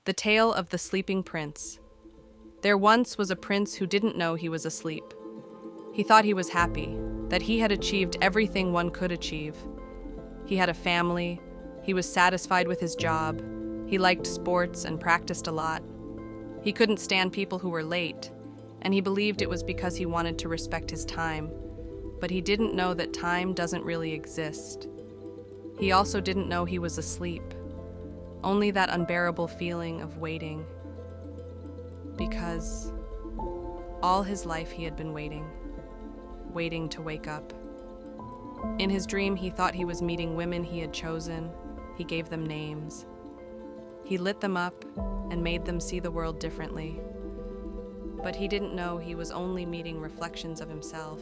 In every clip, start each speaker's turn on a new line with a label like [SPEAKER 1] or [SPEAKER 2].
[SPEAKER 1] The Tale of the Sleeping Prince. There once was a prince who didn't know he was asleep. He thought he was happy, that he had achieved everything one could achieve. He had a family, he was satisfied with his job, he liked sports and practiced a lot. He couldn't stand people who were late, and he believed it was because he wanted to respect his time. But he didn't know that time doesn't really exist. He also didn't know he was asleep. Only that unbearable feeling of waiting. Because all his life he had been waiting to wake up. In his dream, he thought he was meeting women he had chosen. He gave them names. He lit them up and made them see the world differently. But he didn't know he was only meeting reflections of himself.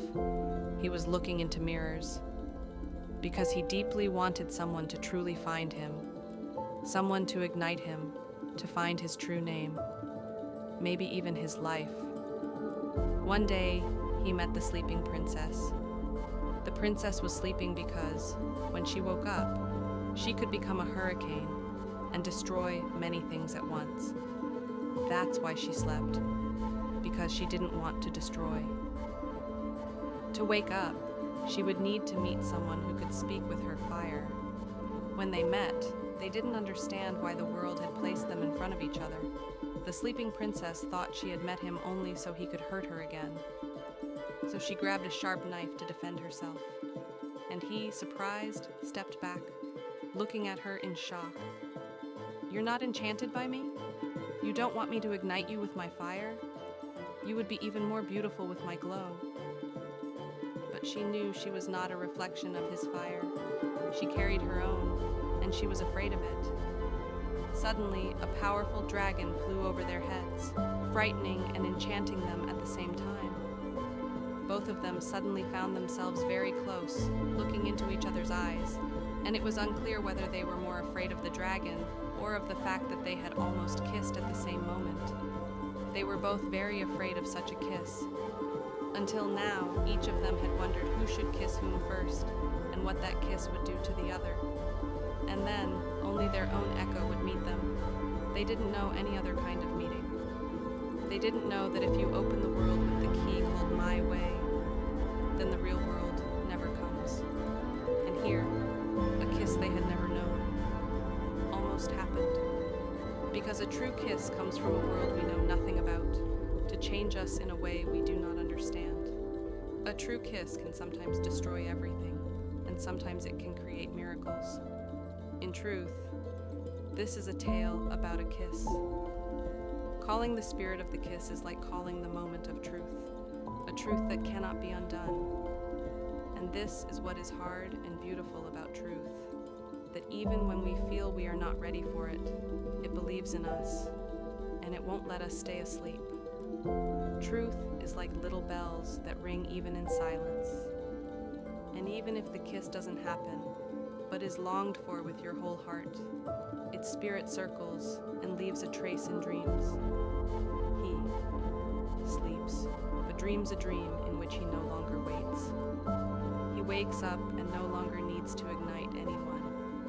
[SPEAKER 1] He was looking into mirrors. Because he deeply wanted someone to truly find him. Someone to ignite him, to find his true name, maybe even his life. One day, he met the sleeping princess. The princess was sleeping because, when she woke up, she could become a hurricane and destroy many things at once. That's why she slept, because she didn't want to destroy. To wake up, she would need to meet someone who could speak with her fire. When they met, they didn't understand why the world had placed them in front of each other. The sleeping princess thought she had met him only so he could hurt her again. So she grabbed a sharp knife to defend herself. And he, surprised, stepped back, looking at her in shock. "You're not enchanted by me? You don't want me to ignite you with my fire? You would be even more beautiful with my glow." But she knew she was not a reflection of his fire. She carried her own, and she was afraid of it. Suddenly, a powerful dragon flew over their heads, frightening and enchanting them at the same time. Both of them suddenly found themselves very close, looking into each other's eyes, and it was unclear whether they were more afraid of the dragon or of the fact that they had almost kissed at the same moment. They were both very afraid of such a kiss. Until now, each of them had wondered who should kiss whom first, and what that kiss would do to the other. And then, only their own echo would meet them. They didn't know any other kind of meeting. They didn't know that if you open the world with the key called My Way, then the real world never comes. And here, a kiss they had never known almost happened. Because a true kiss comes from a world we know nothing about, to change us in a way we do not understand. A true kiss can sometimes destroy everything, and sometimes it can create miracles. In truth, this is a tale about a kiss. Calling the spirit of the kiss is like calling the moment of truth, a truth that cannot be undone. And this is what is hard and beautiful about truth, that even when we feel we are not ready for it, it believes in us, and it won't let us stay asleep. Truth is like little bells that ring even in silence. And even if the kiss doesn't happen, but is longed for with your whole heart, its spirit circles and leaves a trace in dreams. He sleeps, but dreams a dream in which he no longer waits. He wakes up and no longer needs to ignite anyone,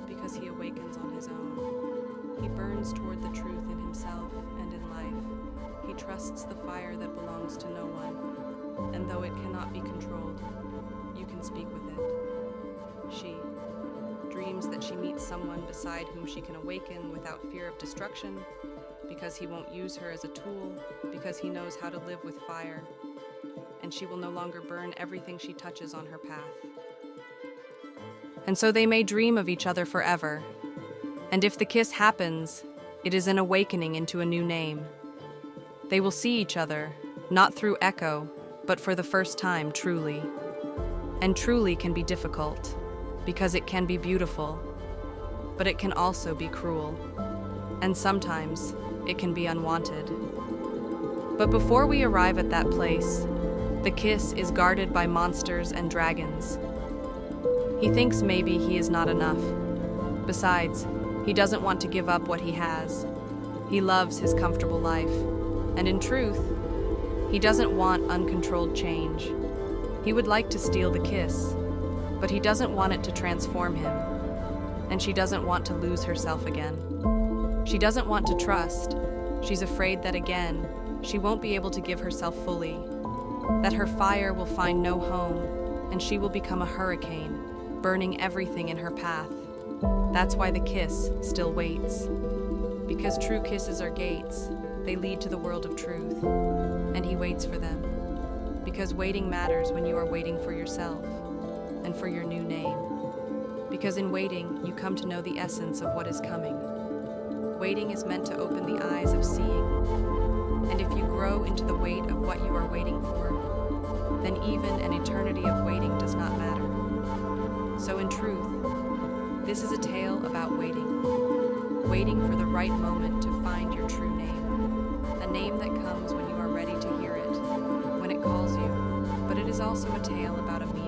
[SPEAKER 1] because he awakens on his own. He burns toward the truth in himself and in life. He trusts the fire that belongs to no one, and though it cannot be controlled, you can speak with it. She dreams that she meets someone beside whom she can awaken without fear of destruction, because he won't use her as a tool, because he knows how to live with fire, and she will no longer burn everything she touches on her path. And so they may dream of each other forever, and if the kiss happens, it is an awakening into a new name. They will see each other, not through echo, but for the first time truly. And truly can be difficult, because it can be beautiful, but it can also be cruel, and sometimes it can be unwanted. But before we arrive at that place, the kiss is guarded by monsters and dragons. He thinks maybe he is not enough. Besides, he doesn't want to give up what he has. He loves his comfortable life, and in truth, he doesn't want uncontrolled change. He would like to steal the kiss, but he doesn't want it to transform him, and she doesn't want to lose herself again. She doesn't want to trust. She's afraid that again, she won't be able to give herself fully, that her fire will find no home, and she will become a hurricane, burning everything in her path. That's why the kiss still waits. Because true kisses are gates, they lead to the world of truth, and he waits for them. Because waiting matters when you are waiting for yourself, and for your new name. Because in waiting, you come to know the essence of what is coming. Waiting is meant to open the eyes of seeing. And if you grow into the weight of what you are waiting for, then even an eternity of waiting does not matter. So in truth, this is a tale about waiting. Waiting for the right moment to find your true name. A name that comes when you are ready to hear it, when it calls you. But it is also a tale about a meaning.